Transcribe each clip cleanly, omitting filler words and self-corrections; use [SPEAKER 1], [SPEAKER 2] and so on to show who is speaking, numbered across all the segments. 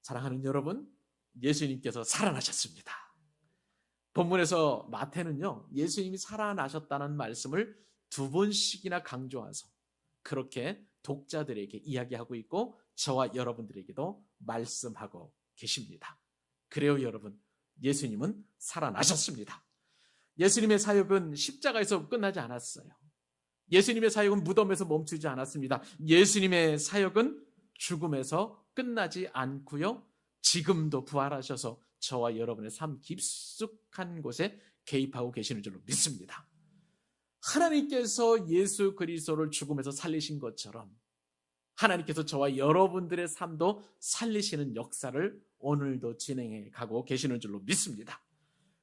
[SPEAKER 1] 사랑하는 여러분, 예수님께서 살아나셨습니다. 본문에서 마태는요, 예수님이 살아나셨다는 말씀을 2번씩이나 강조해서 그렇게 독자들에게 이야기하고 있고 저와 여러분들에게도 말씀하고 계십니다. 그래요, 여러분. 예수님은 살아나셨습니다. 예수님의 사역은 십자가에서 끝나지 않았어요. 예수님의 사역은 무덤에서 멈추지 않았습니다. 예수님의 사역은 죽음에서 끝나지 않고요. 지금도 부활하셔서 저와 여러분의 삶 깊숙한 곳에 개입하고 계시는 줄로 믿습니다. 하나님께서 예수 그리스도를 죽음에서 살리신 것처럼 하나님께서 저와 여러분들의 삶도 살리시는 역사를 오늘도 진행해 가고 계시는 줄로 믿습니다.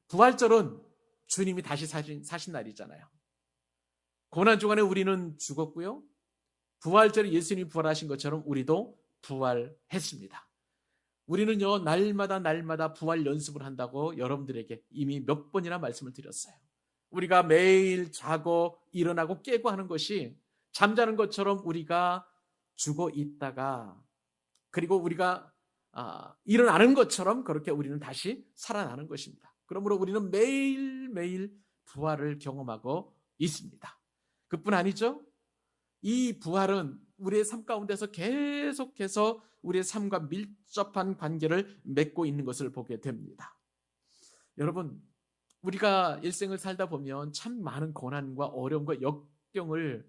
[SPEAKER 1] 부활절은 주님이 다시 사신 날이잖아요. 고난주간에 우리는 죽었고요. 부활절에 예수님이 부활하신 것처럼 우리도 부활했습니다. 우리는요, 날마다 부활 연습을 한다고 여러분들에게 이미 몇 번이나 말씀을 드렸어요. 우리가 매일 자고 일어나고 깨고 하는 것이 잠자는 것처럼 우리가 죽어 있다가 그리고 우리가 일어나는 것처럼 그렇게 우리는 다시 살아나는 것입니다. 그러므로 우리는 매일매일 부활을 경험하고 있습니다. 그뿐 아니죠. 이 부활은 우리의 삶 가운데서 계속해서 우리의 삶과 밀접한 관계를 맺고 있는 것을 보게 됩니다. 여러분, 우리가 일생을 살다 보면 참 많은 고난과 어려움과 역경을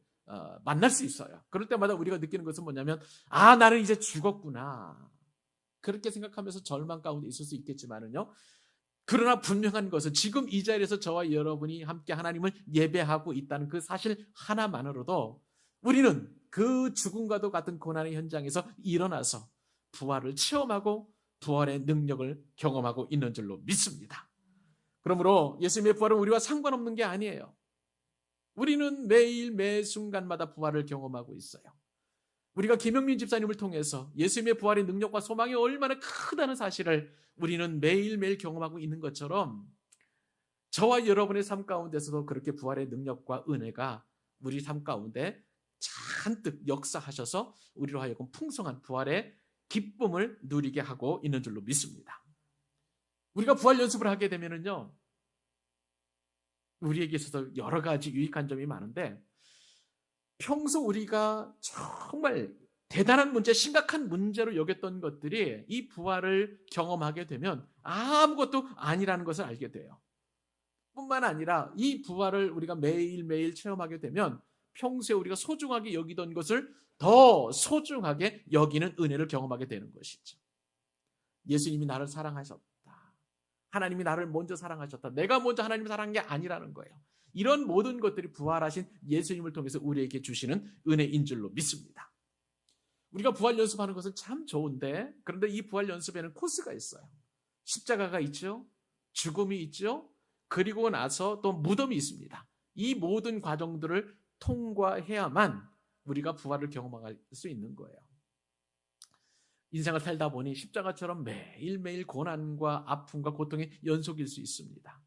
[SPEAKER 1] 만날 수 있어요. 그럴 때마다 우리가 느끼는 것은 뭐냐면 나는 이제 죽었구나. 그렇게 생각하면서 절망 가운데 있을 수 있겠지만은요. 그러나 분명한 것은 지금 이 자리에서 저와 여러분이 함께 하나님을 예배하고 있다는 그 사실 하나만으로도 우리는 그 죽음과도 같은 고난의 현장에서 일어나서 부활을 체험하고 부활의 능력을 경험하고 있는 줄로 믿습니다. 그러므로 예수님의 부활은 우리와 상관없는 게 아니에요. 우리는 매일 매 순간마다 부활을 경험하고 있어요. 우리가 김영민 집사님을 통해서 예수님의 부활의 능력과 소망이 얼마나 크다는 사실을 우리는 매일매일 경험하고 있는 것처럼 저와 여러분의 삶 가운데서도 그렇게 부활의 능력과 은혜가 우리 삶 가운데 잔뜩 역사하셔서 우리로 하여금 풍성한 부활의 기쁨을 누리게 하고 있는 줄로 믿습니다. 우리가 부활 연습을 하게 되면은요, 우리에게 있어서 여러 가지 유익한 점이 많은데 평소 우리가 정말 대단한 문제, 심각한 문제로 여겼던 것들이 이 부활을 경험하게 되면 아무것도 아니라는 것을 알게 돼요. 뿐만 아니라 이 부활을 우리가 매일매일 체험하게 되면 평소에 우리가 소중하게 여기던 것을 더 소중하게 여기는 은혜를 경험하게 되는 것이죠. 예수님이 나를 사랑하셨다. 하나님이 나를 먼저 사랑하셨다. 내가 먼저 하나님을 사랑한 게 아니라는 거예요. 이런 모든 것들이 부활하신 예수님을 통해서 우리에게 주시는 은혜인 줄로 믿습니다. 우리가 부활 연습하는 것은 참 좋은데 그런데 이 부활 연습에는 코스가 있어요. 십자가가 있죠. 죽음이 있죠. 그리고 나서 또 무덤이 있습니다. 이 모든 과정들을 통과해야만 우리가 부활을 경험할 수 있는 거예요. 인생을 살다 보니 십자가처럼 매일매일 고난과 아픔과 고통의 연속일 수 있습니다.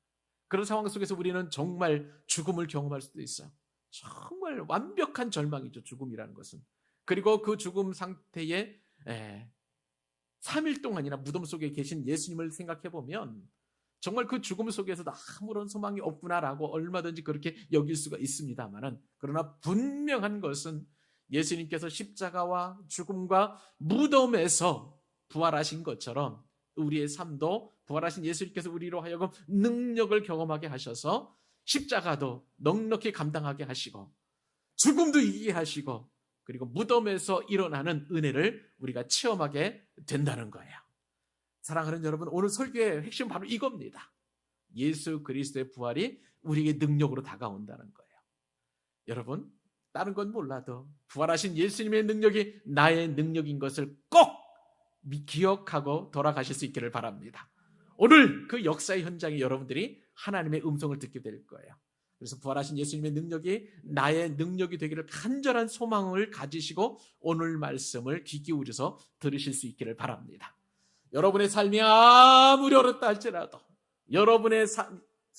[SPEAKER 1] 그런 상황 속에서 우리는 정말 죽음을 경험할 수도 있어요. 정말 완벽한 절망이죠, 죽음이라는 것은. 그리고 그 죽음 상태에 3일 동안이나 무덤 속에 계신 예수님을 생각해 보면 정말 그 죽음 속에서도 아무런 소망이 없구나라고 얼마든지 그렇게 여길 수가 있습니다만은 그러나 분명한 것은 예수님께서 십자가와 죽음과 무덤에서 부활하신 것처럼 우리의 삶도 부활하신 예수님께서 우리로 하여금 능력을 경험하게 하셔서 십자가도 넉넉히 감당하게 하시고 죽음도 이기게 하시고 그리고 무덤에서 일어나는 은혜를 우리가 체험하게 된다는 거예요. 사랑하는 여러분, 오늘 설교의 핵심은 바로 이겁니다. 예수 그리스도의 부활이 우리에게 능력으로 다가온다는 거예요. 여러분, 다른 건 몰라도 부활하신 예수님의 능력이 나의 능력인 것을 꼭 기억하고 돌아가실 수 있기를 바랍니다. 오늘 그 역사의 현장에 여러분들이 하나님의 음성을 듣게 될 거예요. 그래서 부활하신 예수님의 능력이 나의 능력이 되기를 간절한 소망을 가지시고 오늘 말씀을 귀 기울여서 들으실 수 있기를 바랍니다. 여러분의 삶이 아무리 어렵다 할지라도 여러분의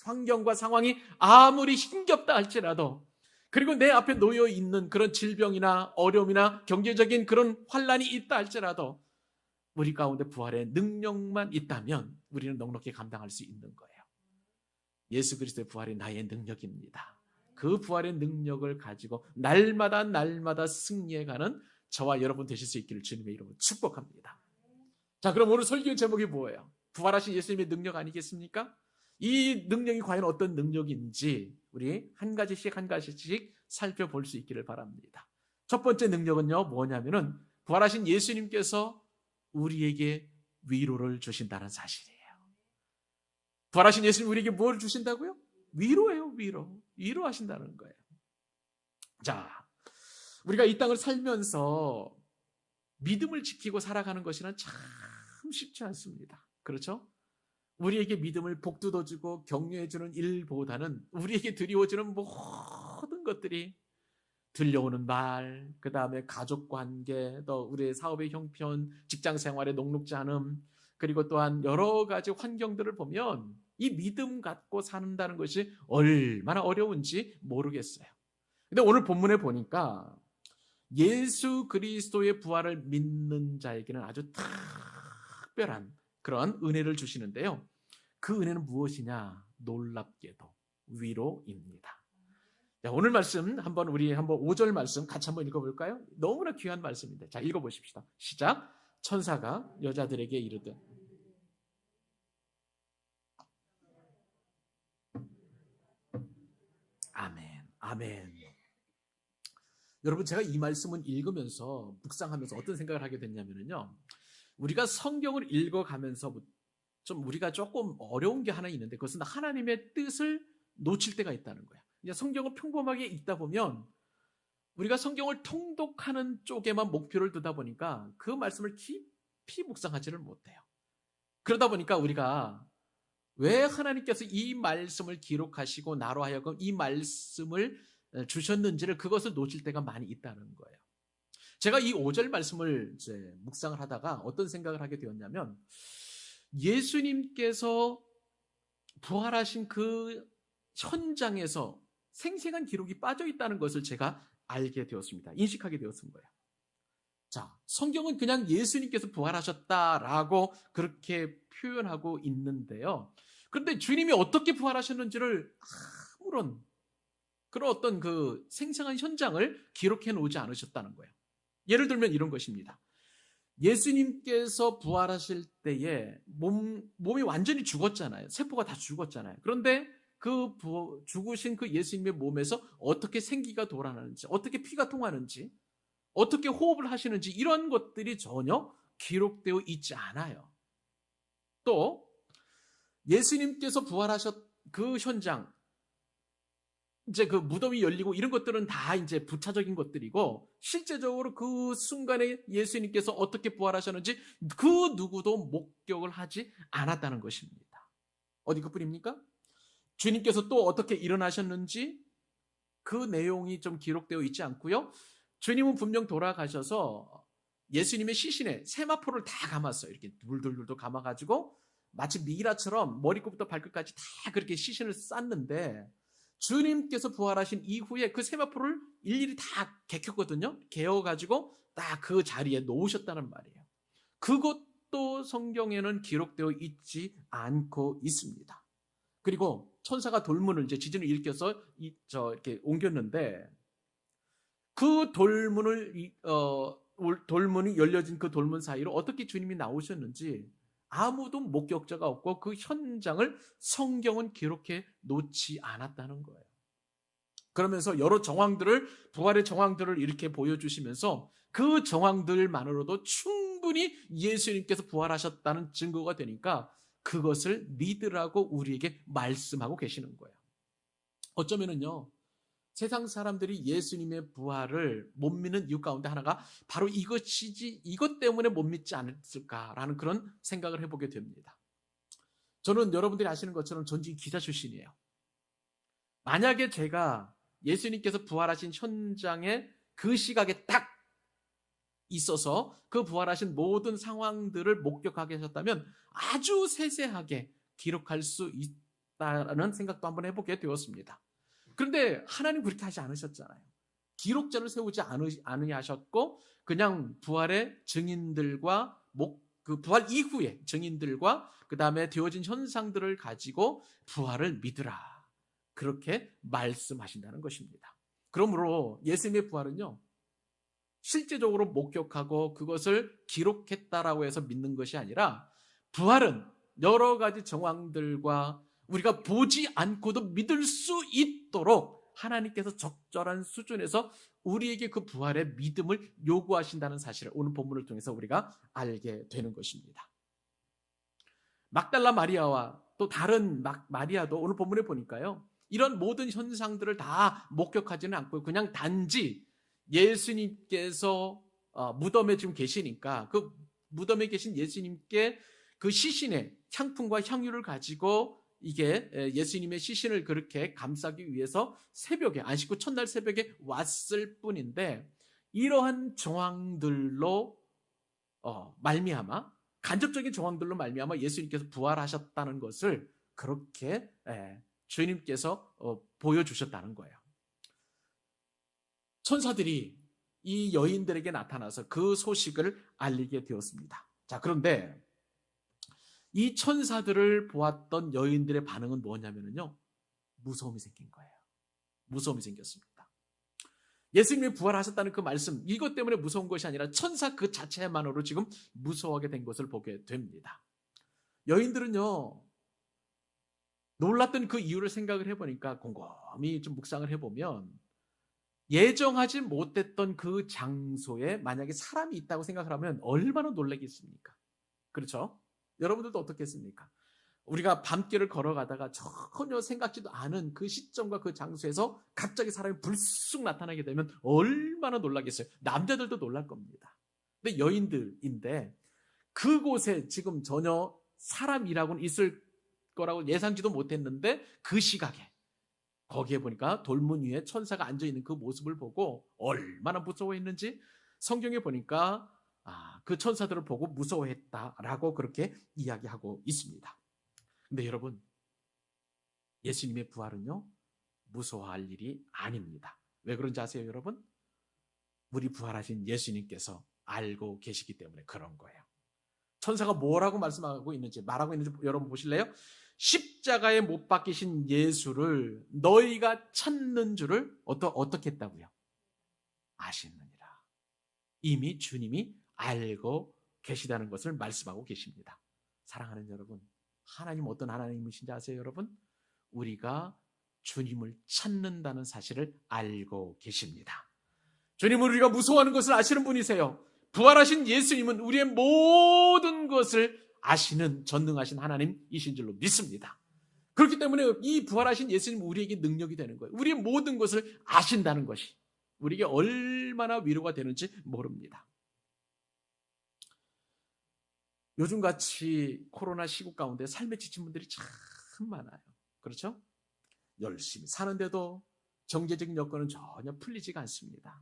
[SPEAKER 1] 환경과 상황이 아무리 힘겹다 할지라도 그리고 내 앞에 놓여 있는 그런 질병이나 어려움이나 경제적인 그런 환란이 있다 할지라도 우리 가운데 부활의 능력만 있다면 우리는 넉넉히 감당할 수 있는 거예요. 예수 그리스도의 부활이 나의 능력입니다. 그 부활의 능력을 가지고 날마다 날마다 승리해가는 저와 여러분 되실 수 있기를 주님의 이름으로 축복합니다. 자, 그럼 오늘 설교의 제목이 뭐예요? 부활하신 예수님의 능력 아니겠습니까? 이 능력이 과연 어떤 능력인지 우리 한 가지씩 한 가지씩 살펴볼 수 있기를 바랍니다. 첫 번째 능력은요, 뭐냐면은 부활하신 예수님께서 우리에게 위로를 주신다는 사실이에요. 부활하신 예수님 우리에게 뭘 주신다고요? 위로예요, 위로. 위로하신다는 거예요. 자, 우리가 이 땅을 살면서 믿음을 지키고 살아가는 것이란 참 쉽지 않습니다. 그렇죠? 우리에게 믿음을 복돋워주고 격려해주는 일보다는 우리에게 드리워지는 모든 것들이 들려오는 말, 그 다음에 가족관계, 또 우리의 사업의 형편, 직장생활의 녹록지 않음, 그리고 또한 여러 가지 환경들을 보면 이 믿음 갖고 산다는 것이 얼마나 어려운지 모르겠어요. 근데 오늘 본문에 보니까 예수 그리스도의 부활을 믿는 자에게는 아주 특별한 그런 은혜를 주시는데요. 그 은혜는 무엇이냐? 놀랍게도 위로입니다. 자, 오늘 말씀 우리 한번 5절 말씀 같이 한번 읽어볼까요? 너무나 귀한 말씀인데. 자, 읽어보십시다. 시작. 천사가 여자들에게 이르되 아멘, 아멘. 여러분, 제가 이 말씀을 읽으면서 묵상하면서 어떤 생각을 하게 됐냐면요, 우리가 성경을 읽어가면서 좀 우리가 조금 어려운 게 하나 있는데 그것은 하나님의 뜻을 놓칠 때가 있다는 거예요. 그냥 성경을 평범하게 읽다 보면 우리가 성경을 통독하는 쪽에만 목표를 두다 보니까 그 말씀을 깊이 묵상하지를 못해요. 그러다 보니까 우리가 왜 하나님께서 이 말씀을 기록하시고 나로 하여금 이 말씀을 주셨는지를 그것을 놓칠 때가 많이 있다는 거예요. 제가 이 5절 말씀을 이제 묵상을 하다가 어떤 생각을 하게 되었냐면 예수님께서 부활하신 그 현장에서 생생한 기록이 빠져 있다는 것을 제가 알게 되었습니다. 인식하게 되었던 거예요. 자, 성경은 그냥 예수님께서 부활하셨다라고 그렇게 표현하고 있는데요. 그런데 주님이 어떻게 부활하셨는지를 아무런 그런 어떤 그 생생한 현장을 기록해 놓지 않으셨다는 거예요. 예를 들면 이런 것입니다. 예수님께서 부활하실 때에 몸이 완전히 죽었잖아요. 세포가 다 죽었잖아요. 그런데 그 죽으신 그 예수님의 몸에서 어떻게 생기가 돌아나는지, 어떻게 피가 통하는지, 어떻게 호흡을 하시는지 이런 것들이 전혀 기록되어 있지 않아요. 또 예수님께서 부활하셨 그 현장, 이제 그 무덤이 열리고 이런 것들은 다 이제 부차적인 것들이고 실제적으로 그 순간에 예수님께서 어떻게 부활하셨는지 그 누구도 목격을 하지 않았다는 것입니다. 어디 그뿐입니까? 주님께서 또 어떻게 일어나셨는지 그 내용이 좀 기록되어 있지 않고요. 주님은 분명 돌아가셔서 예수님의 시신에 세마포를 다 감았어요. 이렇게 둘둘둘 감아가지고 마치 미라처럼 머리끝부터 발끝까지 다 그렇게 시신을 쌌는데 주님께서 부활하신 이후에 그 세마포를 일일이 다 개켰거든요. 개어가지고 딱 그 자리에 놓으셨다는 말이에요. 그것도 성경에는 기록되어 있지 않고 있습니다. 그리고 천사가 돌문을 이제 지진을 일으켜서 이렇게 옮겼는데 그 돌문이 열려진 그 돌문 사이로 어떻게 주님이 나오셨는지 아무도 목격자가 없고 그 현장을 성경은 기록해 놓지 않았다는 거예요. 그러면서 여러 부활의 정황들을 이렇게 보여주시면서 그 정황들만으로도 충분히 예수님께서 부활하셨다는 증거가 되니까 그것을 믿으라고 우리에게 말씀하고 계시는 거예요. 어쩌면은요, 세상 사람들이 예수님의 부활을 못 믿는 이유 가운데 하나가 바로 이것 때문에 못 믿지 않았을까라는 그런 생각을 해보게 됩니다. 저는 여러분들이 아시는 것처럼 전직 기자 출신이에요. 만약에 제가 예수님께서 부활하신 현장에 그 시각에 딱 있어서 그 부활하신 모든 상황들을 목격하게 하셨다면 아주 세세하게 기록할 수 있다는 생각도 한번 해보게 되었습니다. 그런데 하나님 그렇게 하지 않으셨잖아요. 기록자를 세우지 않으셨고 그냥 부활의 증인들과 그 부활 이후에 증인들과 그 다음에 되어진 현상들을 가지고 부활을 믿으라. 그렇게 말씀하신다는 것입니다. 그러므로 예수님의 부활은요, 실제적으로 목격하고 그것을 기록했다라고 해서 믿는 것이 아니라 부활은 여러 가지 정황들과 우리가 보지 않고도 믿을 수 있도록 하나님께서 적절한 수준에서 우리에게 그 부활의 믿음을 요구하신다는 사실을 오늘 본문을 통해서 우리가 알게 되는 것입니다. 막달라 마리아와 또 다른 마리아도 오늘 본문에 보니까요, 이런 모든 현상들을 다 목격하지는 않고 그냥 단지 예수님께서 무덤에 지금 계시니까 그 무덤에 계신 예수님께 그 시신의 향품과 향유를 가지고 이게 예수님의 시신을 그렇게 감싸기 위해서 새벽에, 안식 후 첫날 새벽에 왔을 뿐인데, 이러한 정황들로 말미암아, 간접적인 정황들로 말미암아 예수님께서 부활하셨다는 것을 그렇게 주님께서 보여주셨다는 거예요. 천사들이 이 여인들에게 나타나서 그 소식을 알리게 되었습니다. 자, 그런데 이 천사들을 보았던 여인들의 반응은 뭐냐면요, 무서움이 생긴 거예요. 무서움이 생겼습니다. 예수님이 부활하셨다는 그 말씀, 이것 때문에 무서운 것이 아니라 천사 그 자체만으로 지금 무서워하게 된 것을 보게 됩니다. 여인들은요, 놀랐던 그 이유를 생각을 해보니까, 곰곰이 좀 묵상을 해보면 예정하지 못했던 그 장소에 만약에 사람이 있다고 생각을 하면 얼마나 놀라겠습니까? 그렇죠? 여러분들도 어떻겠습니까? 우리가 밤길을 걸어가다가 전혀 생각지도 않은 그 시점과 그 장소에서 갑자기 사람이 불쑥 나타나게 되면 얼마나 놀라겠어요? 남자들도 놀랄 겁니다. 근데 여인들인데 그곳에 지금 전혀 사람이라고는 있을 거라고 예상지도 못했는데 그 시각에 거기에 보니까 돌문 위에 천사가 앉아있는 그 모습을 보고 얼마나 무서워했는지 성경에 보니까 그 천사들을 보고 무서워했다라고 그렇게 이야기하고 있습니다. 근데 여러분, 예수님의 부활은요, 무서워할 일이 아닙니다. 왜 그런지 아세요, 여러분? 우리 부활하신 예수님께서 알고 계시기 때문에 그런 거예요. 천사가 뭐라고 말하고 있는지 여러분 보실래요? 십자가에 못 박히신 예수를 너희가 찾는 줄을 어떻게 했다고요? 아시느니라. 이미 주님이 알고 계시다는 것을 말씀하고 계십니다. 사랑하는 여러분, 하나님 어떤 하나님이신지 아세요, 여러분? 우리가 주님을 찾는다는 사실을 알고 계십니다. 주님은 우리가 무서워하는 것을 아시는 분이세요. 부활하신 예수님은 우리의 모든 것을 아시는 전능하신 하나님이신 줄로 믿습니다. 그렇기 때문에 이 부활하신 예수님은 우리에게 능력이 되는 거예요. 우리의 모든 것을 아신다는 것이 우리에게 얼마나 위로가 되는지 모릅니다. 요즘같이 코로나 시국 가운데 삶에 지친 분들이 참 많아요. 그렇죠? 열심히 사는데도 경제적인 여건은 전혀 풀리지가 않습니다.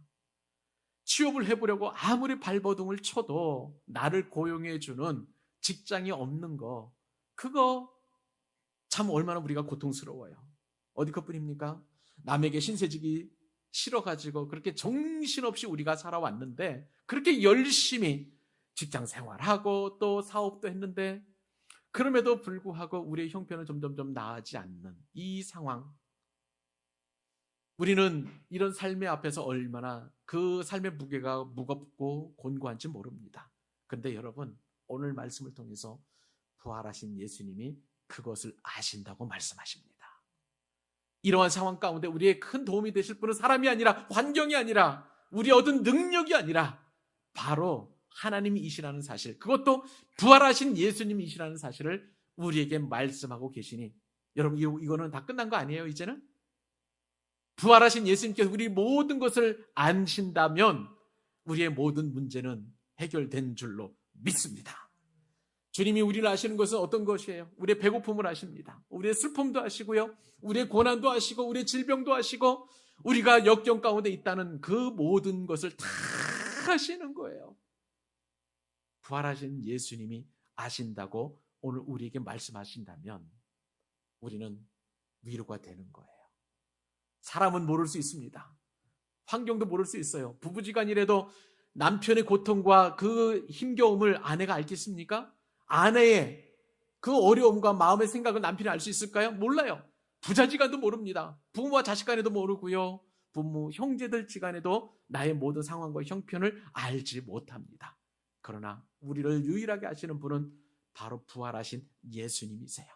[SPEAKER 1] 취업을 해보려고 아무리 발버둥을 쳐도 나를 고용해주는 직장이 없는 거, 그거 참 얼마나 우리가 고통스러워요. 어디 것뿐입니까? 남에게 신세지기 싫어가지고 그렇게 정신없이 우리가 살아왔는데 그렇게 열심히 직장 생활하고 또 사업도 했는데 그럼에도 불구하고 우리의 형편은 점점 나아지지 않는 이 상황, 우리는 이런 삶의 앞에서 얼마나 그 삶의 무게가 무겁고 곤고한지 모릅니다. 그런데 여러분, 오늘 말씀을 통해서 부활하신 예수님이 그것을 아신다고 말씀하십니다. 이러한 상황 가운데 우리의 큰 도움이 되실 분은 사람이 아니라, 환경이 아니라, 우리 얻은 능력이 아니라 바로 하나님이시라는 사실, 그것도 부활하신 예수님이시라는 사실을 우리에게 말씀하고 계시니, 여러분, 이거는 다 끝난 거 아니에요? 이제는 부활하신 예수님께서 우리 모든 것을 아신다면 우리의 모든 문제는 해결된 줄로 믿습니다. 주님이 우리를 아시는 것은 어떤 것이에요? 우리의 배고픔을 아십니다. 우리의 슬픔도 아시고요, 우리의 고난도 아시고, 우리의 질병도 아시고, 우리가 역경 가운데 있다는 그 모든 것을 다 아시는 거예요. 부활하신 예수님이 아신다고 오늘 우리에게 말씀하신다면 우리는 위로가 되는 거예요. 사람은 모를 수 있습니다. 환경도 모를 수 있어요. 부부지간이라도 남편의 고통과 그 힘겨움을 아내가 알겠습니까? 아내의 그 어려움과 마음의 생각을 남편이 알 수 있을까요? 몰라요. 부자지간도 모릅니다. 부모와 자식 간에도 모르고요. 부모, 형제들 지간에도 나의 모든 상황과 형편을 알지 못합니다. 그러나 우리를 유일하게 아시는 분은 바로 부활하신 예수님이세요.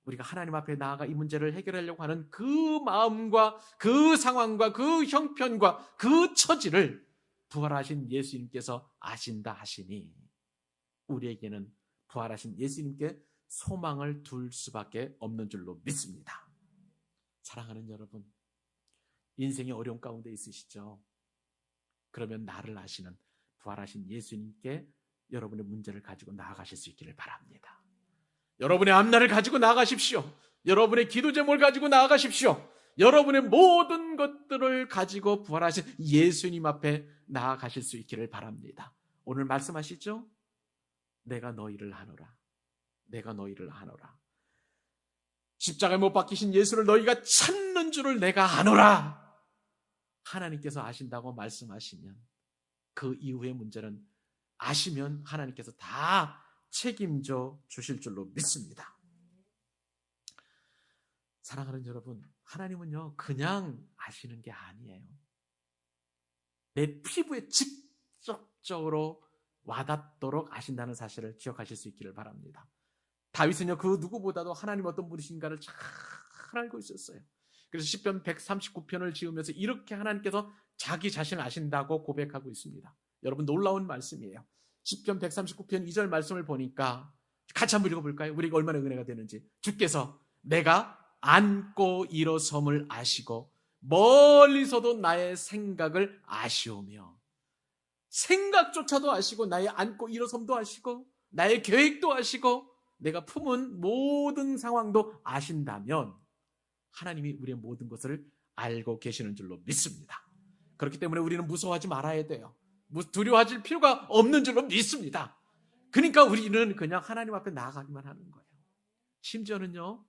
[SPEAKER 1] 우리가 하나님 앞에 나아가 이 문제를 해결하려고 하는 그 마음과 그 상황과 그 형편과 그 처지를 부활하신 예수님께서 아신다 하시니 우리에게는 부활하신 예수님께 소망을 둘 수밖에 없는 줄로 믿습니다. 사랑하는 여러분, 인생의 어려움 가운데 있으시죠? 그러면 나를 아시는 부활하신 예수님께 여러분의 문제를 가지고 나아가실 수 있기를 바랍니다. 여러분의 앞날을 가지고 나아가십시오. 여러분의 기도 제목을 가지고 나아가십시오. 여러분의 모든 것들을 가지고 부활하신 예수님 앞에 나아가실 수 있기를 바랍니다. 오늘 말씀하시죠? 내가 너희를 아노라. 내가 너희를 아노라. 십자가에 못 박히신 예수를 너희가 찾는 줄을 내가 아노라. 하나님께서 아신다고 말씀하시면 그 이후의 문제는 아시면 하나님께서 다 책임져 주실 줄로 믿습니다. 사랑하는 여러분, 하나님은요 그냥 아시는 게 아니에요. 내 피부에 직접적으로 와닿도록 아신다는 사실을 기억하실 수 있기를 바랍니다. 다윗은요 그 누구보다도 하나님 어떤 분이신가를 잘 알고 있었어요. 그래서 시편 139편을 지으면서 이렇게 하나님께서 자기 자신을 아신다고 고백하고 있습니다. 여러분 놀라운 말씀이에요. 시편 139편 2절 말씀을 보니까 같이 한번 읽어볼까요? 우리가 얼마나 은혜가 되는지. 주께서 내가 앉고 일어섬을 아시고 멀리서도 나의 생각을 아시오며, 생각조차도 아시고 나의 앉고 일어섬도 아시고 나의 계획도 아시고 내가 품은 모든 상황도 아신다면 하나님이 우리의 모든 것을 알고 계시는 줄로 믿습니다. 그렇기 때문에 우리는 무서워하지 말아야 돼요. 두려워하실 필요가 없는 줄로 믿습니다. 그러니까 우리는 그냥 하나님 앞에 나아가기만 하는 거예요. 심지어는요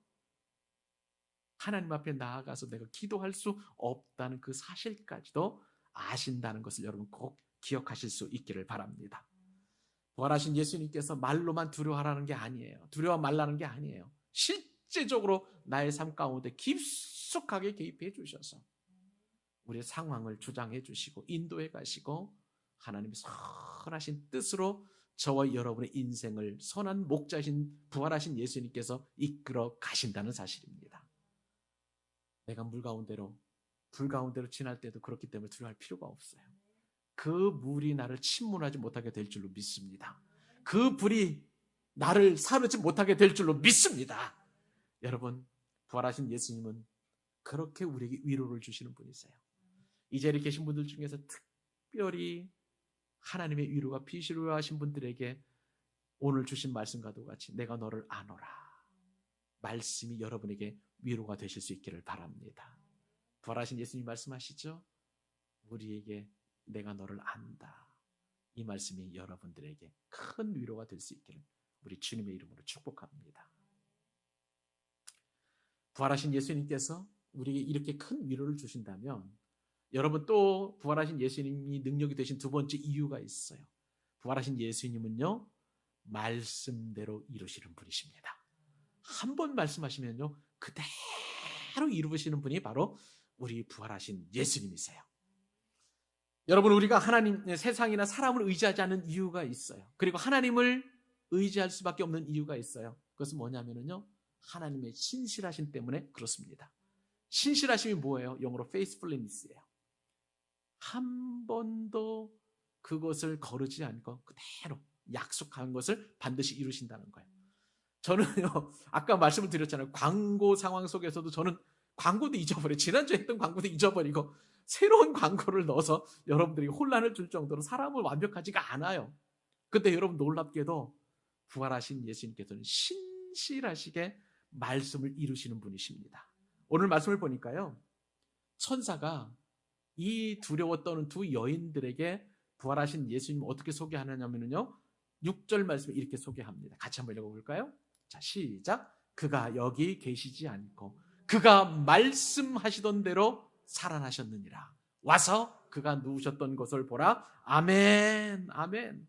[SPEAKER 1] 하나님 앞에 나아가서 내가 기도할 수 없다는 그 사실까지도 아신다는 것을 여러분 꼭 기억하실 수 있기를 바랍니다. 부활하신 예수님께서 말로만 두려워하라는 게 아니에요. 두려워 말라는 게 아니에요. 실제적으로 나의 삶 가운데 깊숙하게 개입해 주셔서 우리의 상황을 주장해 주시고 인도해 가시고 하나님의 선하신 뜻으로 저와 여러분의 인생을 선한 목자신 부활하신 예수님께서 이끌어 가신다는 사실입니다. 내가 물 가운데로 불 가운데로 지날 때도 그렇기 때문에 두려워할 필요가 없어요. 그 물이 나를 침몰하지 못하게 될 줄로 믿습니다. 그 불이 나를 사르지 못하게 될 줄로 믿습니다. 여러분, 부활하신 예수님은 그렇게 우리에게 위로를 주시는 분이세요. 이 자리에 계신 분들 중에서 특별히 하나님의 위로가 필요하신 분들에게 오늘 주신 말씀과도 같이 내가 너를 아노라 말씀이 여러분에게 위로가 되실 수 있기를 바랍니다. 부활하신 예수님 말씀하시죠? 우리에게 내가 너를 안다. 이 말씀이 여러분들에게 큰 위로가 될 수 있기를 우리 주님의 이름으로 축복합니다. 부활하신 예수님께서 우리에게 이렇게 큰 위로를 주신다면 여러분 또 부활하신 예수님이 능력이 되신 두 번째 이유가 있어요. 부활하신 예수님은요 말씀대로 이루시는 분이십니다. 한 번 말씀하시면요 그대로 이루시는 분이 바로 우리 부활하신 예수님이세요. 여러분 우리가 하나님, 세상이나 사람을 의지하지 않는 이유가 있어요. 그리고 하나님을 의지할 수밖에 없는 이유가 있어요. 그것은 뭐냐면요 하나님의 신실하심 때문에 그렇습니다. 신실하심이 뭐예요? 영어로 faithfulness예요. 한 번도 그것을 거르지 않고 그대로 약속한 것을 반드시 이루신다는 거예요. 저는요 아까 말씀을 드렸잖아요. 광고 상황 속에서도 저는 광고도 잊어버려요. 지난주에 했던 광고도 잊어버리고 새로운 광고를 넣어서 여러분들이 혼란을 줄 정도로 사람은 완벽하지가 않아요. 근데 여러분 놀랍게도 부활하신 예수님께서는 신실하시게 말씀을 이루시는 분이십니다. 오늘 말씀을 보니까요 천사가 이 두려워 떠는 두 여인들에게 부활하신 예수님 어떻게 소개하느냐면요 6절 말씀을 이렇게 소개합니다. 같이 한번 읽어볼까요? 자 시작. 그가 여기 계시지 않고 그가 말씀하시던 대로 살아나셨느니라. 와서 그가 누우셨던 것을 보라. 아멘, 아멘.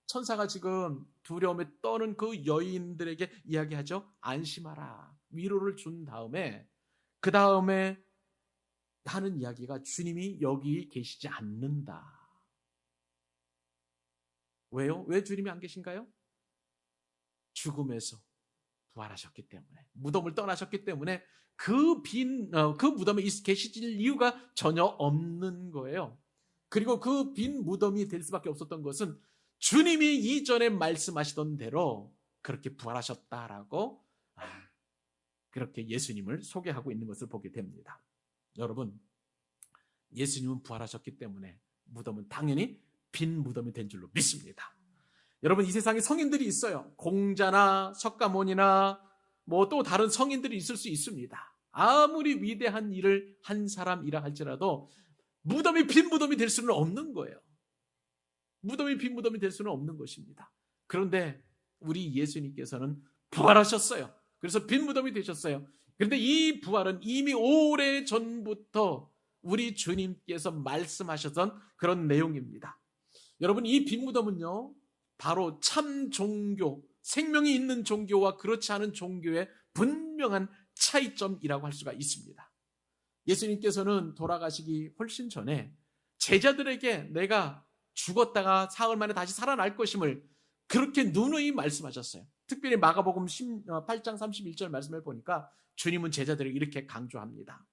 [SPEAKER 1] 천사가 지금 두려움에 떠는 그 여인들에게 이야기하죠. 안심하라. 위로를 준 다음에 그 다음에 하는 이야기가 주님이 여기 계시지 않는다. 왜요? 왜 주님이 안 계신가요? 죽음에서 부활하셨기 때문에, 무덤을 떠나셨기 때문에 그 무덤에 계시질 이유가 전혀 없는 거예요. 그리고 그 빈 무덤이 될 수밖에 없었던 것은 주님이 이전에 말씀하시던 대로 그렇게 부활하셨다라고 그렇게 예수님을 소개하고 있는 것을 보게 됩니다. 여러분, 예수님은 부활하셨기 때문에 무덤은 당연히 빈 무덤이 된 줄로 믿습니다. 여러분, 이 세상에 성인들이 있어요. 공자나 석가모니나 뭐 또 다른 성인들이 있을 수 있습니다. 아무리 위대한 일을 한 사람이라 할지라도 무덤이 빈 무덤이 될 수는 없는 거예요. 무덤이 빈 무덤이 될 수는 없는 것입니다. 그런데 우리 예수님께서는 부활하셨어요. 그래서 빈 무덤이 되셨어요. 그런데 이 부활은 이미 오래 전부터 우리 주님께서 말씀하셨던 그런 내용입니다. 여러분, 이 빈 무덤은요, 바로 참 종교, 생명이 있는 종교와 그렇지 않은 종교의 분명한 차이점이라고 할 수가 있습니다. 예수님께서는 돌아가시기 훨씬 전에 제자들에게 내가 죽었다가 사흘 만에 다시 살아날 것임을 그렇게 누누이 말씀하셨어요. 특별히 마가복음 8장 31절 말씀을 보니까 주님은 제자들에게 이렇게 강조합니다.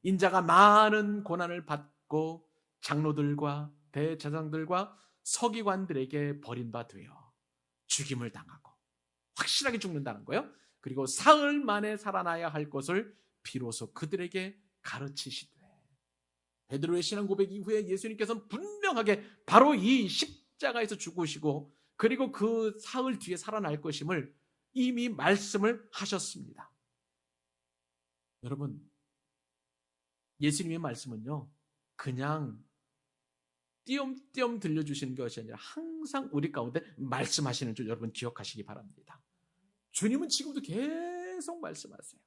[SPEAKER 1] 인자가 많은 고난을 받고 장로들과 대제사장들과 서기관들에게 버림받으여 죽임을 당하고 확실하게 죽는다는 거예요. 그리고 사흘 만에 살아나야 할 것을 비로소 그들에게 가르치시되, 베드로의 신앙 고백 이후에 예수님께서는 분명하게 바로 이 십자가에서 죽으시고 그리고 그 사흘 뒤에 살아날 것임을 이미 말씀을 하셨습니다. 여러분, 예수님의 말씀은요, 그냥 띄엄띄엄 들려주시는 것이 아니라 항상 우리 가운데 말씀하시는 줄 여러분 기억하시기 바랍니다. 주님은 지금도 계속 말씀하세요.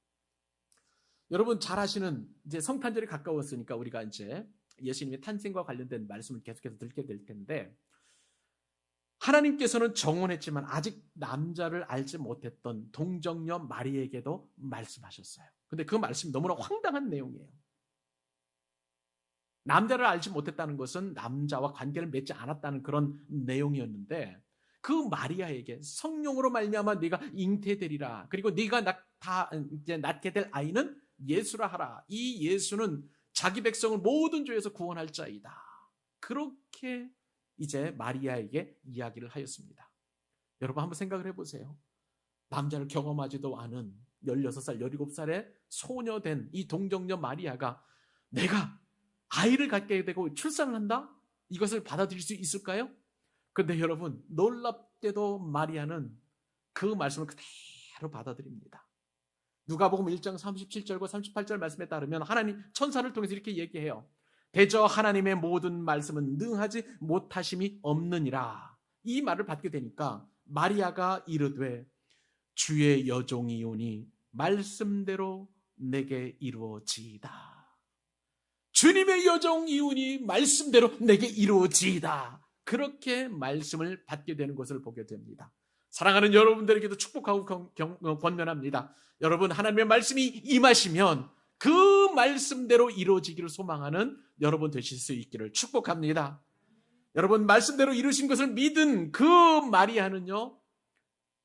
[SPEAKER 1] 여러분 잘 아시는 이제 성탄절이 가까웠으니까 우리가 이제 예수님의 탄생과 관련된 말씀을 계속해서 듣게 될 텐데, 하나님께서는 정언했지만 아직 남자를 알지 못했던 동정녀 마리에게도 말씀하셨어요. 근데 그 말씀이 너무나 황당한 내용이에요. 남자를 알지 못했다는 것은 남자와 관계를 맺지 않았다는 그런 내용이었는데, 그 마리아에게 성령으로 말미암아 네가 잉태되리라. 그리고 네가 낳게 될 아이는 예수라 하라. 이 예수는 자기 백성을 모든 죄에서 구원할 자이다. 그렇게 이제 마리아에게 이야기를 하였습니다. 여러분 한번 생각을 해보세요. 남자를 경험하지도 않은 16살, 17살의 소녀된 이 동정녀 마리아가 내가 아이를 갖게 되고 출산을 한다? 이것을 받아들일 수 있을까요? 그런데 여러분, 놀랍게도 마리아는 그 말씀을 그대로 받아들입니다. 누가복음 1장 37절과 38절 말씀에 따르면 하나님 천사를 통해서 이렇게 얘기해요. 대저 하나님의 모든 말씀은 능하지 못하심이 없느니라. 이 말을 받게 되니까 마리아가 이르되 주의 여종이오니 말씀대로 내게 이루어지이다. 주님의 여종이오니 말씀대로 내게 이루어지이다. 그렇게 말씀을 받게 되는 것을 보게 됩니다. 사랑하는 여러분들에게도 축복하고 권면합니다. 여러분, 하나님의 말씀이 임하시면 그 말씀대로 이루어지기를 소망하는 여러분 되실 수 있기를 축복합니다. 여러분, 말씀대로 이루신 것을 믿은 그 마리아는요,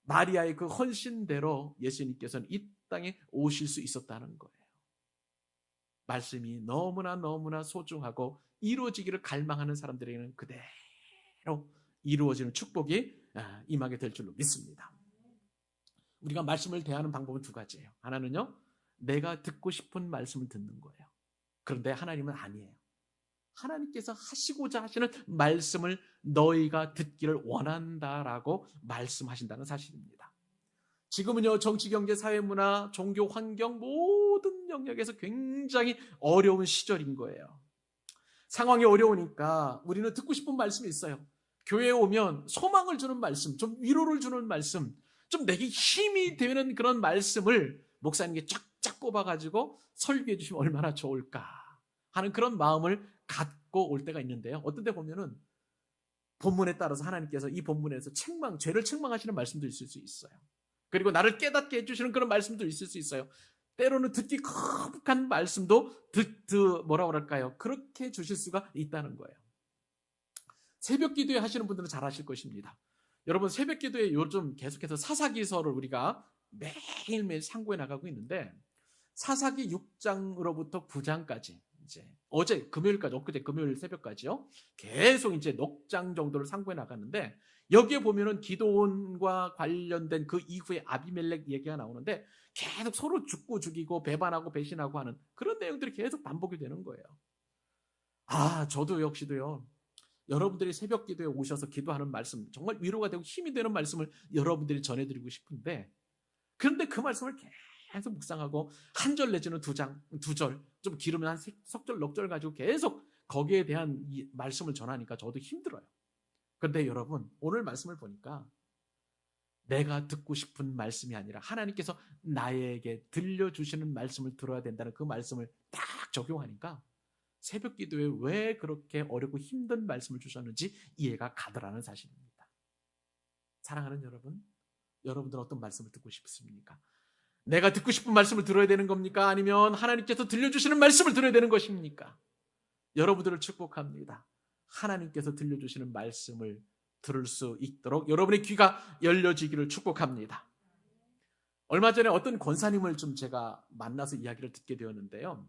[SPEAKER 1] 마리아의 그 헌신대로 예수님께서는 이 땅에 오실 수 있었다는 거예요. 말씀이 너무나 소중하고 이루어지기를 갈망하는 사람들에게는 그대로 이루어지는 축복이 임하게 될 줄로 믿습니다. 우리가 말씀을 대하는 방법은 두 가지예요. 하나는요, 내가 듣고 싶은 말씀을 듣는 거예요. 그런데 하나님은 아니에요. 하나님께서 하시고자 하시는 말씀을 너희가 듣기를 원한다라고 말씀하신다는 사실입니다. 지금은요, 정치, 경제, 사회, 문화, 종교, 환경 모든 영역에서 굉장히 어려운 시절인 거예요. 상황이 어려우니까 우리는 듣고 싶은 말씀이 있어요. 교회에 오면 소망을 주는 말씀, 좀 위로를 주는 말씀, 좀 내게 힘이 되는 그런 말씀을 목사님께 쫙쫙 뽑아가지고 설교해 주시면 얼마나 좋을까 하는 그런 마음을 갖고 올 때가 있는데요. 어떤 데 보면은 본문에 따라서 하나님께서 이 본문에서 죄를 책망하시는 말씀도 있을 수 있어요. 그리고 나를 깨닫게 해주시는 그런 말씀도 있을 수 있어요. 때로는 듣기 거북한 말씀도 뭐라 그럴까요? 그렇게 주실 수가 있다는 거예요. 새벽 기도회 하시는 분들은 잘 아실 것입니다. 여러분, 새벽 기도회 요즘 계속해서 사사기서를 우리가 매일매일 상고해 나가고 있는데, 사사기 6장으로부터 9장까지 이제 어제 금요일까지, 엊그제 금요일 새벽까지요, 계속 이제 넉 장 정도를 상고해 나갔는데, 여기에 보면은 기도원과 관련된 그 이후에 아비멜렉 얘기가 나오는데, 계속 서로 죽고 죽이고 배반하고 배신하고 하는 그런 내용들이 계속 반복이 되는 거예요. 저도 역시도요, 여러분들이 새벽 기도에 오셔서 기도하는 말씀, 정말 위로가 되고 힘이 되는 말씀을 여러분들이 전해드리고 싶은데, 그런데 그 말씀을 계속 묵상하고 한 절 내지는 두 절, 좀 길으면 한 석절, 넉절 가지고 계속 거기에 대한 이 말씀을 전하니까 저도 힘들어요. 그런데 여러분, 오늘 말씀을 보니까 내가 듣고 싶은 말씀이 아니라 하나님께서 나에게 들려주시는 말씀을 들어야 된다는 그 말씀을 딱 적용하니까 새벽 기도에 왜 그렇게 어렵고 힘든 말씀을 주셨는지 이해가 가더라는 사실입니다. 사랑하는 여러분, 여러분들은 어떤 말씀을 듣고 싶습니까? 내가 듣고 싶은 말씀을 들어야 되는 겁니까? 아니면 하나님께서 들려주시는 말씀을 들어야 되는 것입니까? 여러분들을 축복합니다. 하나님께서 들려주시는 말씀을 들을 수 있도록 여러분의 귀가 열려지기를 축복합니다. 얼마 전에 어떤 권사님을 좀 제가 만나서 이야기를 듣게 되었는데요.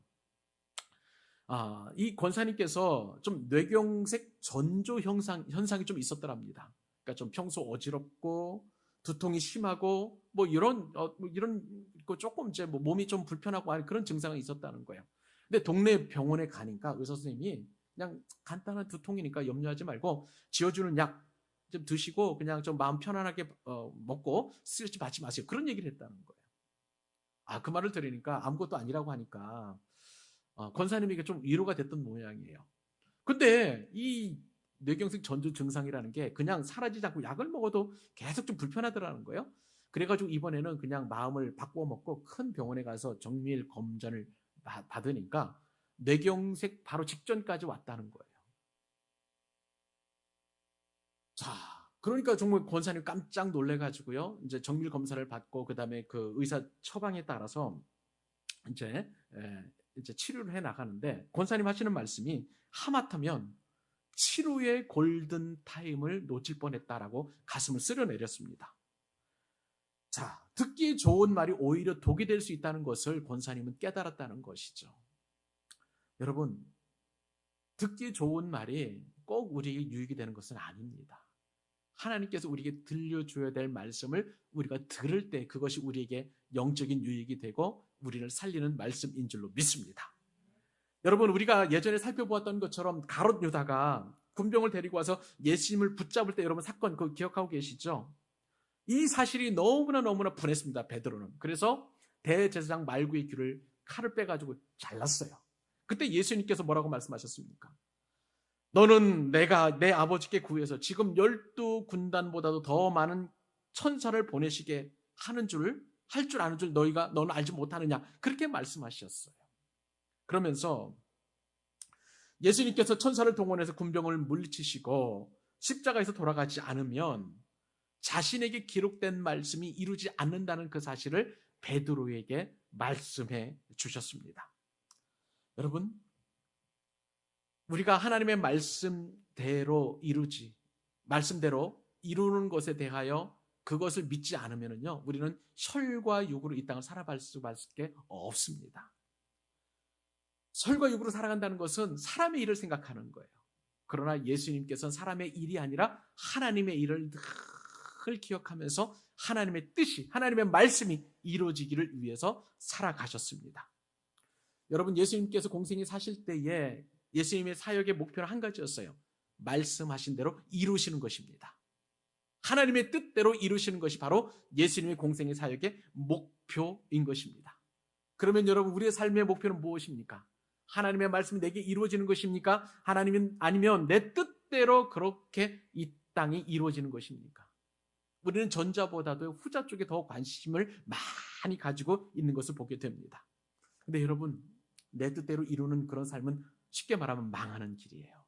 [SPEAKER 1] 이 권사님께서 좀 뇌경색 전조 현상이 좀 있었더랍니다. 그러니까 좀 평소 어지럽고 두통이 심하고 이런 거 조금 이제 몸이 좀 불편하고 하는 그런 증상이 있었다는 거예요. 근데 동네 병원에 가니까 의사 선생님이 그냥 간단한 두통이니까 염려하지 말고 지어주는 약 좀 드시고 그냥 좀 마음 편안하게 먹고 스트레스 받지 마세요. 그런 얘기를 했다는 거예요. 그 말을 들으니까 아무것도 아니라고 하니까 권사님에게 좀 위로가 됐던 모양이에요. 근데 이 뇌경색 전조 증상이라는 게 그냥 사라지지 않고 약을 먹어도 계속 좀 불편하더라는 거예요. 그래가지고 이번에는 그냥 마음을 바꿔 먹고 큰 병원에 가서 정밀 검전을 받으니까 뇌경색 바로 직전까지 왔다는 거예요. 자, 그러니까 정말 권사님 깜짝 놀래가지고요. 이제 정밀 검사를 받고 그다음에 그 의사 처방에 따라서 이제 치료를 해 나가는데 권사님 하시는 말씀이 하마터면 치료의 골든 타임을 놓칠 뻔했다라고 가슴을 쓸어내렸습니다. 자, 듣기 좋은 말이 오히려 독이 될 수 있다는 것을 권사님은 깨달았다는 것이죠. 여러분, 듣기 좋은 말이 꼭 우리에게 유익이 되는 것은 아닙니다. 하나님께서 우리에게 들려줘야 될 말씀을 우리가 들을 때 그것이 우리에게 영적인 유익이 되고 우리를 살리는 말씀인 줄로 믿습니다. 여러분, 우리가 예전에 살펴보았던 것처럼 가롯 유다가 군병을 데리고 와서 예수님을 붙잡을 때 여러분 사건 그거 기억하고 계시죠? 이 사실이 너무나 분했습니다. 베드로는. 그래서 대제사장 말구의 귀를 칼을 빼가지고 잘랐어요. 그때 예수님께서 뭐라고 말씀하셨습니까? 너는 내가 내 아버지께 구해서 지금 12군단보다도 더 많은 천사를 보내시게 할 줄 아는 줄 너는 알지 못하느냐? 그렇게 말씀하셨어요. 그러면서 예수님께서 천사를 동원해서 군병을 물리치시고 십자가에서 돌아가지 않으면 자신에게 기록된 말씀이 이루지 않는다는 그 사실을 베드로에게 말씀해 주셨습니다. 여러분, 우리가 하나님의 말씀대로 이루는 것에 대하여 그것을 믿지 않으면요, 우리는 혈과 육으로 이 땅을 살아갈 수밖에 없습니다. 혈과 육으로 살아간다는 것은 사람의 일을 생각하는 거예요. 그러나 예수님께서는 사람의 일이 아니라 하나님의 일을 늘 기억하면서 하나님의 뜻이, 하나님의 말씀이 이루어지기를 위해서 살아가셨습니다. 여러분, 예수님께서 공생에 사실 때에 예수님의 사역의 목표는 한 가지였어요. 말씀하신 대로 이루시는 것입니다. 하나님의 뜻대로 이루시는 것이 바로 예수님의 공생의 사역의 목표인 것입니다. 그러면 여러분, 우리의 삶의 목표는 무엇입니까? 하나님의 말씀이 내게 이루어지는 것입니까? 아니면 내 뜻대로 그렇게 이 땅이 이루어지는 것입니까? 우리는 전자보다도 후자 쪽에 더 관심을 많이 가지고 있는 것을 보게 됩니다. 근데 여러분, 내 뜻대로 이루는 그런 삶은 쉽게 말하면 망하는 길이에요.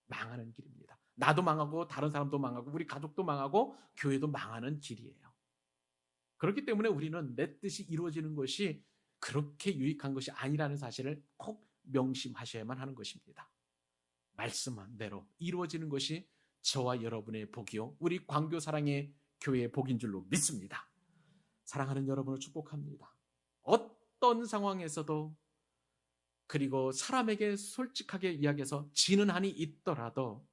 [SPEAKER 1] 망하는 길입니다. 나도 망하고 다른 사람도 망하고 우리 가족도 망하고 교회도 망하는 길이에요. 그렇기 때문에 우리는 내 뜻이 이루어지는 것이 그렇게 유익한 것이 아니라는 사실을 꼭 명심하셔야만 하는 것입니다. 말씀한 대로 이루어지는 것이 저와 여러분의 복이요 우리 광교 사랑의 교회의 복인 줄로 믿습니다. 사랑하는 여러분을 축복합니다. 어떤 상황에서도 그리고 사람에게 솔직하게 이야기해서 지는 한이 있더라도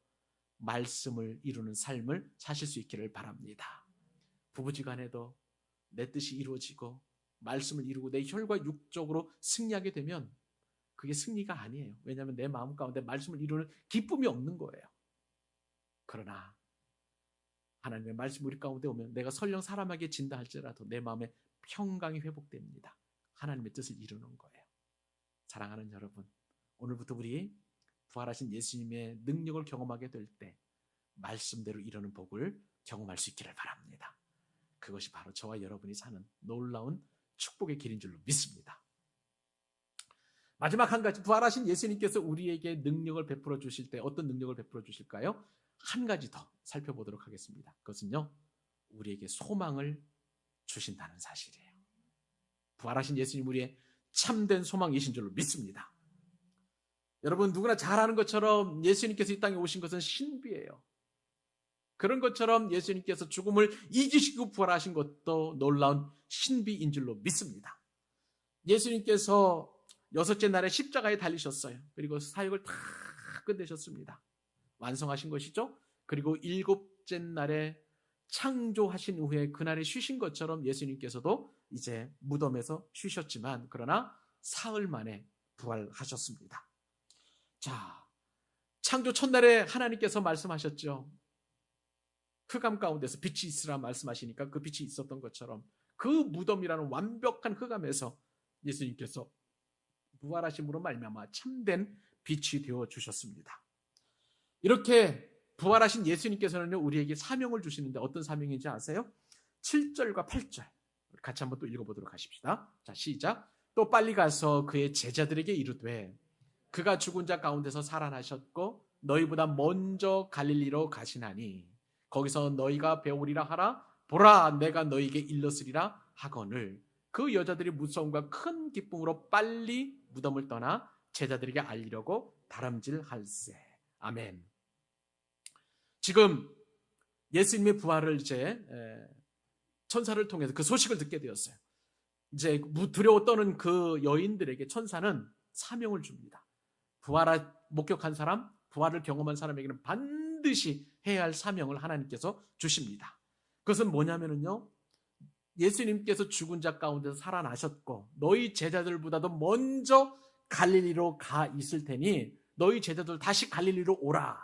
[SPEAKER 1] 말씀을 이루는 삶을 사실 수 있기를 바랍니다. 부부지간에도 내 뜻이 이루어지고 말씀을 이루고 내 혈과 육적으로 승리하게 되면 그게 승리가 아니에요. 왜냐하면 내 마음 가운데 말씀을 이루는 기쁨이 없는 거예요. 그러나 하나님의 말씀 우리 가운데 오면 내가 설령 사람에게 진다 할지라도 내 마음에 평강이 회복됩니다. 하나님의 뜻을 이루는 거예요. 사랑하는 여러분, 오늘부터 우리 부활하신 예수님의 능력을 경험하게 될 때 말씀대로 이루는 복을 경험할 수 있기를 바랍니다. 그것이 바로 저와 여러분이 사는 놀라운 축복의 길인 줄로 믿습니다. 마지막 한 가지, 부활하신 예수님께서 우리에게 능력을 베풀어 주실 때 어떤 능력을 베풀어 주실까요? 한 가지 더 살펴보도록 하겠습니다. 그것은요, 우리에게 소망을 주신다는 사실이에요. 부활하신 예수님 우리의 참된 소망이신 줄로 믿습니다. 여러분, 누구나 잘 아는 것처럼 예수님께서 이 땅에 오신 것은 신비예요. 그런 것처럼 예수님께서 죽음을 이기시고 부활하신 것도 놀라운 신비인 줄로 믿습니다. 예수님께서 6째 날에 십자가에 달리셨어요. 그리고 사역을 다 끝내셨습니다. 완성하신 것이죠. 그리고 7째 날에 창조하신 후에 그날에 쉬신 것처럼 예수님께서도 이제 무덤에서 쉬셨지만 그러나 사흘 만에 부활하셨습니다. 자, 창조 첫날에 하나님께서 말씀하셨죠. 흑암 가운데서 빛이 있으라 말씀하시니까 그 빛이 있었던 것처럼 그 무덤이라는 완벽한 흑암에서 예수님께서 부활하심으로 말미암아 참된 빛이 되어 주셨습니다. 이렇게 부활하신 예수님께서는 우리에게 사명을 주시는데 어떤 사명인지 아세요? 7절과 8절 같이 한번 또 읽어보도록 하십시다. 자, 시작. 또 빨리 가서 그의 제자들에게 이르되 그가 죽은 자 가운데서 살아나셨고 너희보다 먼저 갈릴리로 가시나니 거기서 너희가 배우리라 하라. 보라, 내가 너희에게 일렀으리라 하거늘. 그 여자들이 무서움과 큰 기쁨으로 빨리 무덤을 떠나 제자들에게 알리려고 다름질할세. 아멘. 지금 예수님의 부활을 이제 천사를 통해서 그 소식을 듣게 되었어요. 이제 두려워 떠는 그 여인들에게 천사는 사명을 줍니다. 부활을 목격한 사람, 부활을 경험한 사람에게는 반드시 해야 할 사명을 하나님께서 주십니다. 그것은 뭐냐면요, 예수님께서 죽은 자 가운데서 살아나셨고 너희 제자들보다도 먼저 갈릴리로 가 있을 테니 너희 제자들 다시 갈릴리로 오라.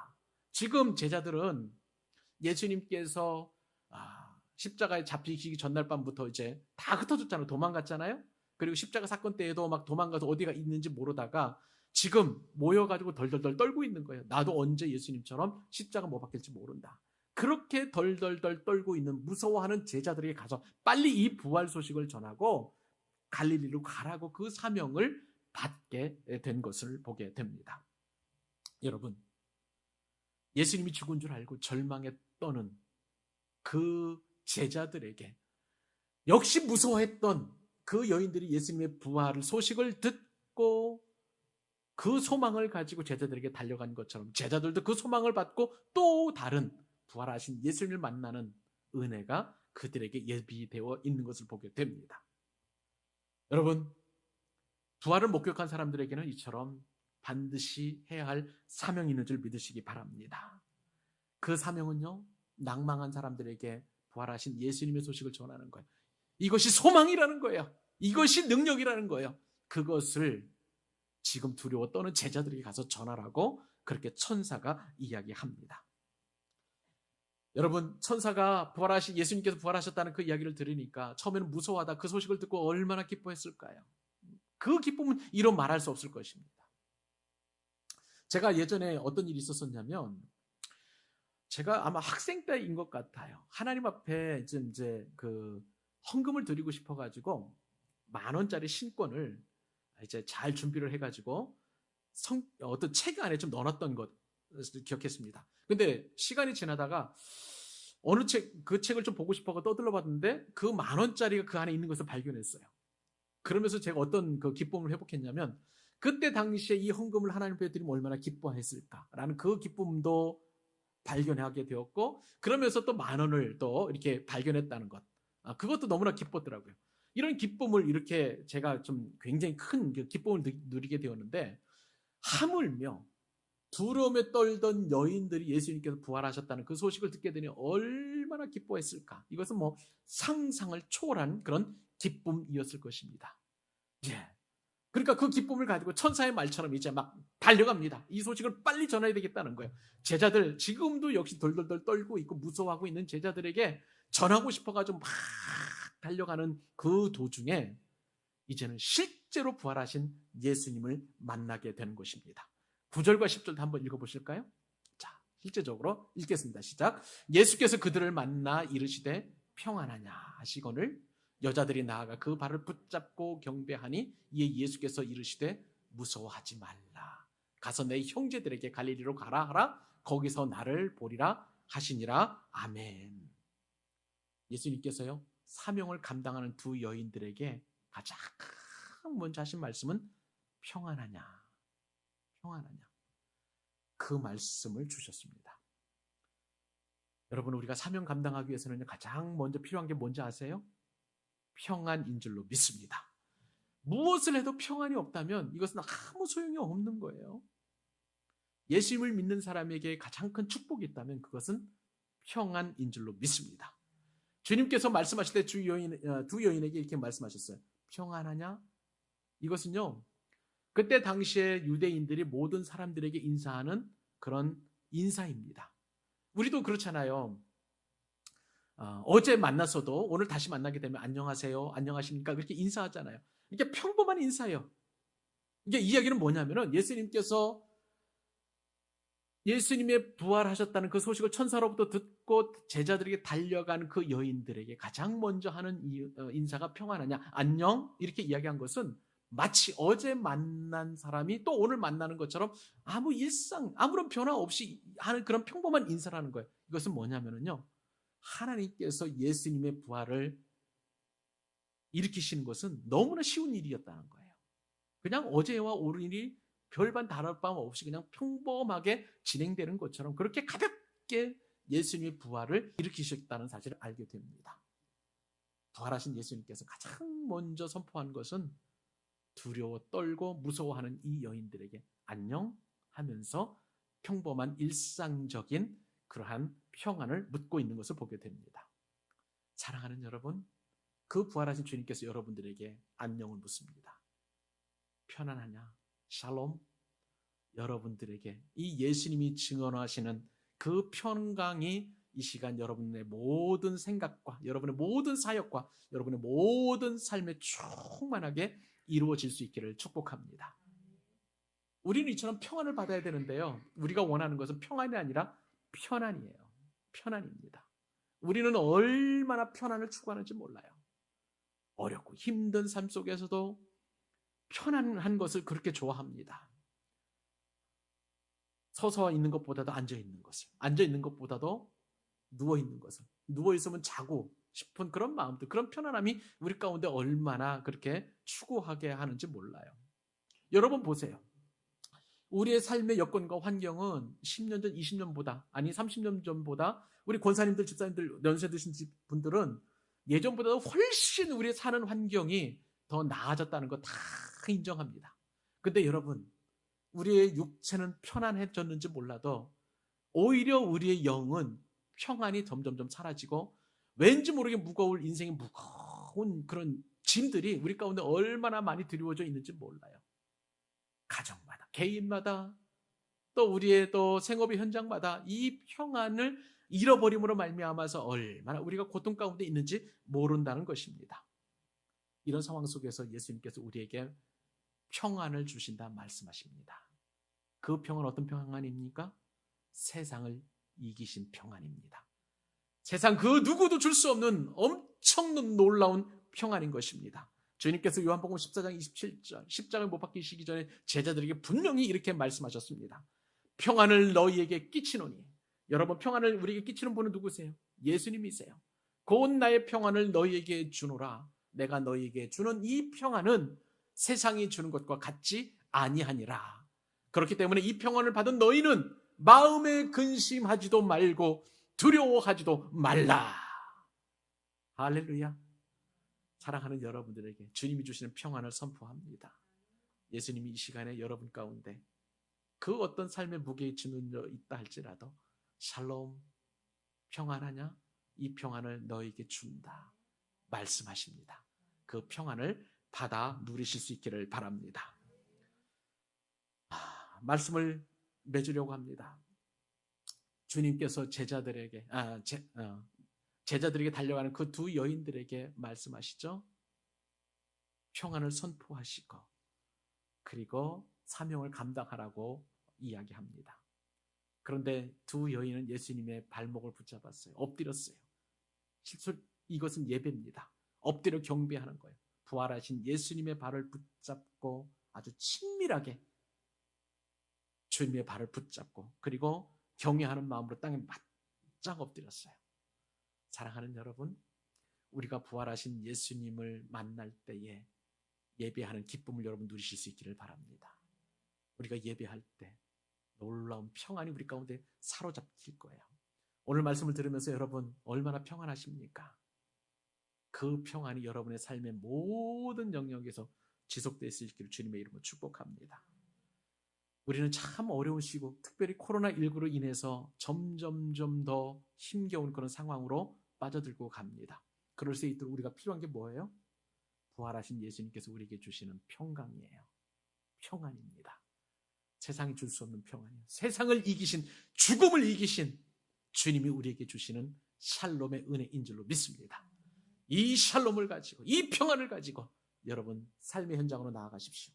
[SPEAKER 1] 지금 제자들은 예수님께서 십자가에 잡히시기 전날 밤부터 이제 다 흩어졌잖아요. 도망갔잖아요. 그리고 십자가 사건 때에도 막 도망가서 어디가 있는지 모르다가 지금 모여가지고 덜덜덜 떨고 있는 거예요. 나도 언제 예수님처럼 십자가 못 박힐지 모른다. 그렇게 덜덜덜 떨고 있는 무서워하는 제자들에게 가서 빨리 이 부활 소식을 전하고 갈릴리로 가라고 그 사명을 받게 된 것을 보게 됩니다. 여러분, 예수님이 죽은 줄 알고 절망에 떠는 그 제자들에게 역시 무서워했던 그 여인들이 예수님의 부활 소식을 듣고 그 소망을 가지고 제자들에게 달려간 것처럼 제자들도 그 소망을 받고 또 다른 부활하신 예수님을 만나는 은혜가 그들에게 예비되어 있는 것을 보게 됩니다. 여러분, 부활을 목격한 사람들에게는 이처럼 반드시 해야 할 사명이 있는 줄 믿으시기 바랍니다. 그 사명은요, 낭망한 사람들에게 부활하신 예수님의 소식을 전하는 거예요. 이것이 소망이라는 거예요. 이것이 능력이라는 거예요. 그것을 지금 두려워 떠는 제자들에게 가서 전하라고 그렇게 천사가 이야기합니다. 여러분, 천사가 예수님께서 부활하셨다는 그 이야기를 들으니까 처음에는 무서워하다 그 소식을 듣고 얼마나 기뻐했을까요? 그 기쁨은 이로 말할 수 없을 것입니다. 제가 예전에 어떤 일이 있었었냐면 제가 아마 학생 때인 것 같아요. 하나님 앞에 이제 그 헌금을 드리고 싶어가지고 10,000원짜리 신권을 이제 잘 준비를 해가지고 어떤 책 안에 좀 넣어놨던 것을 기억했습니다. 근데 시간이 지나다가 어느 그 책을 좀 보고 싶어서 떠들러 봤는데 그 10,000원짜리가 그 안에 있는 것을 발견했어요. 그러면서 제가 어떤 그 기쁨을 회복했냐면 그때 당시에 이 헌금을 하나님 앞에 드리면 얼마나 기뻐했을까라는 그 기쁨도 발견하게 되었고, 그러면서 또 10,000원을 또 이렇게 발견했다는 것. 그것도 너무나 기뻤더라고요. 이런 기쁨을 이렇게 제가 좀 굉장히 큰 기쁨을 누리게 되었는데, 하물며 두려움에 떨던 여인들이 예수님께서 부활하셨다는 그 소식을 듣게 되니 얼마나 기뻐했을까. 이것은 뭐 상상을 초월한 그런 기쁨이었을 것입니다. 예. 그러니까 그 기쁨을 가지고 천사의 말처럼 이제 막 달려갑니다. 이 소식을 빨리 전해야 되겠다는 거예요. 제자들 지금도 역시 덜덜덜 떨고 있고 무서워하고 있는 제자들에게 전하고 싶어가지고 막 달려가는 그 도중에 이제는 실제로 부활하신 예수님을 만나게 되는 것입니다. 9절과 10절도 한번 읽어보실까요? 자, 실제적으로 읽겠습니다. 시작. 예수께서 그들을 만나 이르시되 평안하냐 하시거늘 여자들이 나아가 그 발을 붙잡고 경배하니 이에 예수께서 이르시되 무서워하지 말라. 가서 내 형제들에게 갈릴리로 가라 하라. 거기서 나를 보리라 하시니라. 아멘. 예수님께서요, 사명을 감당하는 두 여인들에게 가장 먼저 하신 말씀은 평안하냐, 평안하냐. 그 말씀을 주셨습니다. 여러분, 우리가 사명 감당하기 위해서는 가장 먼저 필요한 게 뭔지 아세요? 평안인 줄로 믿습니다. 무엇을 해도 평안이 없다면 이것은 아무 소용이 없는 거예요. 예수님을 믿는 사람에게 가장 큰 축복이 있다면 그것은 평안인 줄로 믿습니다. 주님께서 말씀하실 때 두 여인에게 이렇게 말씀하셨어요. 평안하냐? 이것은요, 그때 당시에 유대인들이 모든 사람들에게 인사하는 그런 인사입니다. 우리도 그렇잖아요. 어제 만났어도 오늘 다시 만나게 되면 안녕하세요, 안녕하십니까 그렇게 인사하잖아요. 이게 평범한 인사예요. 이게 이야기는 뭐냐면은 예수님의 부활하셨다는 그 소식을 천사로부터 듣고 제자들에게 달려간 그 여인들에게 가장 먼저 하는 인사가 평안하냐, 안녕 이렇게 이야기한 것은 마치 어제 만난 사람이 또 오늘 만나는 것처럼 아무런 변화 없이 하는 그런 평범한 인사라는 거예요. 이것은 뭐냐면요, 하나님께서 예수님의 부활을 일으키시는 것은 너무나 쉬운 일이었다는 거예요. 그냥 어제와 오늘이 별반 다를 바 없이 그냥 평범하게 진행되는 것처럼 그렇게 가볍게 예수님의 부활을 일으키셨다는 사실을 알게 됩니다. 부활하신 예수님께서 가장 먼저 선포한 것은 두려워 떨고 무서워하는 이 여인들에게 안녕 하면서 평범한 일상적인 그러한 평안을 묻고 있는 것을 보게 됩니다. 사랑하는 여러분, 그 부활하신 주님께서 여러분들에게 안녕을 묻습니다. 편안하냐? 샬롬. 여러분들에게 이 예수님이 증언하시는 그 평강이 이 시간 여러분의 모든 생각과 여러분의 모든 사역과 여러분의 모든 삶에 충만하게 이루어질 수 있기를 축복합니다. 우리는 이처럼 평안을 받아야 되는데요, 우리가 원하는 것은 평안이 아니라 편안이에요. 편안입니다. 우리는 얼마나 편안을 추구하는지 몰라요. 어렵고 힘든 삶 속에서도 편안한 것을 그렇게 좋아합니다. 서서 있는 것보다도 앉아있는 것을, 앉아있는 것보다도 누워있는 것을, 누워있으면 자고 싶은 그런 마음들, 그런 편안함이 우리 가운데 얼마나 그렇게 추구하게 하는지 몰라요. 여러분 보세요. 우리의 삶의 여건과 환경은 10년 전, 20년보다, 아니 30년 전보다 우리 권사님들, 집사님들, 연세 드신 분들은 예전보다도 훨씬 우리의 사는 환경이 더 나아졌다는 거 다 인정합니다. 근데 여러분, 우리의 육체는 편안해졌는지 몰라도 오히려 우리의 영은 평안이 점점점 사라지고 왠지 모르게 무거울 인생의 무거운 그런 짐들이 우리 가운데 얼마나 많이 드리워져 있는지 몰라요. 가정마다, 개인마다, 또 우리의 또 생업의 현장마다 이 평안을 잃어버림으로 말미암아서 얼마나 우리가 고통 가운데 있는지 모른다는 것입니다. 이런 상황 속에서 예수님께서 우리에게 평안을 주신다 말씀하십니다. 그 평안은 어떤 평안입니까? 세상을 이기신 평안입니다. 세상 그 누구도 줄 수 없는 엄청난 놀라운 평안인 것입니다. 주님께서 요한복음 14장 27절 십자가에 못 박히시기 전에 제자들에게 분명히 이렇게 말씀하셨습니다. 평안을 너희에게 끼치노니. 여러분, 평안을 우리에게 끼치는 분은 누구세요? 예수님이세요. 곧 나의 평안을 너희에게 주노라. 내가 너희에게 주는 이 평안은 세상이 주는 것과 같지 아니하니라. 그렇기 때문에 이 평안을 받은 너희는 마음에 근심하지도 말고 두려워하지도 말라. 할렐루야. 사랑하는 여러분들에게 주님이 주시는 평안을 선포합니다. 예수님이 이 시간에 여러분 가운데 그 어떤 삶의 무게에 짓눌려 있다 할지라도 샬롬, 평안하냐? 이 평안을 너에게 준다 말씀하십니다. 그 평안을 받아 누리실 수 있기를 바랍니다. 말씀을 맺으려고 합니다. 주님께서 제자들에게 달려가는 그 두 여인들에게 말씀하시죠. 평안을 선포하시고 그리고 사명을 감당하라고 이야기합니다. 그런데 두 여인은 예수님의 발목을 붙잡았어요. 엎드렸어요. 실제 이것은 예배입니다. 엎드려 경배하는 거예요. 부활하신 예수님의 발을 붙잡고 아주 친밀하게 주님의 발을 붙잡고 그리고 경외하는 마음으로 땅에 바짝 엎드렸어요. 사랑하는 여러분, 우리가 부활하신 예수님을 만날 때에 예배하는 기쁨을 여러분 누리실 수 있기를 바랍니다. 우리가 예배할 때 놀라운 평안이 우리 가운데 사로잡힐 거예요. 오늘 말씀을 들으면서 여러분 얼마나 평안하십니까? 그 평안이 여러분의 삶의 모든 영역에서 지속될 수 있기를 주님의 이름으로 축복합니다. 우리는 참 어려운 시국, 특별히 코로나19로 인해서 점점점 더 힘겨운 그런 상황으로 빠져들고 갑니다. 그럴 수 있도록 우리가 필요한 게 뭐예요? 부활하신 예수님께서 우리에게 주시는 평강이에요. 평안입니다. 세상이 줄 수 없는 평안이에요. 세상을 이기신, 죽음을 이기신 주님이 우리에게 주시는 샬롬의 은혜인 줄로 믿습니다. 이 샬롬을 가지고, 이 평안을 가지고 여러분 삶의 현장으로 나아가십시오.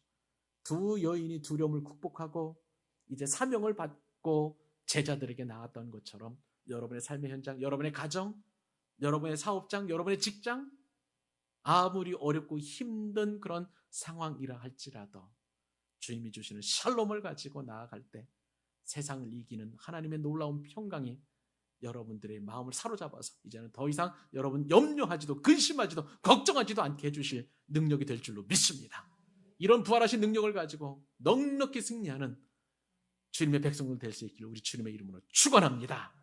[SPEAKER 1] 두 여인이 두려움을 극복하고 이제 사명을 받고 제자들에게 나갔던 것처럼 여러분의 삶의 현장, 여러분의 가정, 여러분의 사업장, 여러분의 직장, 아무리 어렵고 힘든 그런 상황이라 할지라도 주님이 주시는 샬롬을 가지고 나아갈 때 세상을 이기는 하나님의 놀라운 평강이 여러분들의 마음을 사로잡아서 이제는 더 이상 여러분 염려하지도 근심하지도 걱정하지도 않게 해주실 능력이 될 줄로 믿습니다. 이런 부활하신 능력을 가지고 넉넉히 승리하는 주님의 백성들 될 수 있기를 우리 주님의 이름으로 축원합니다.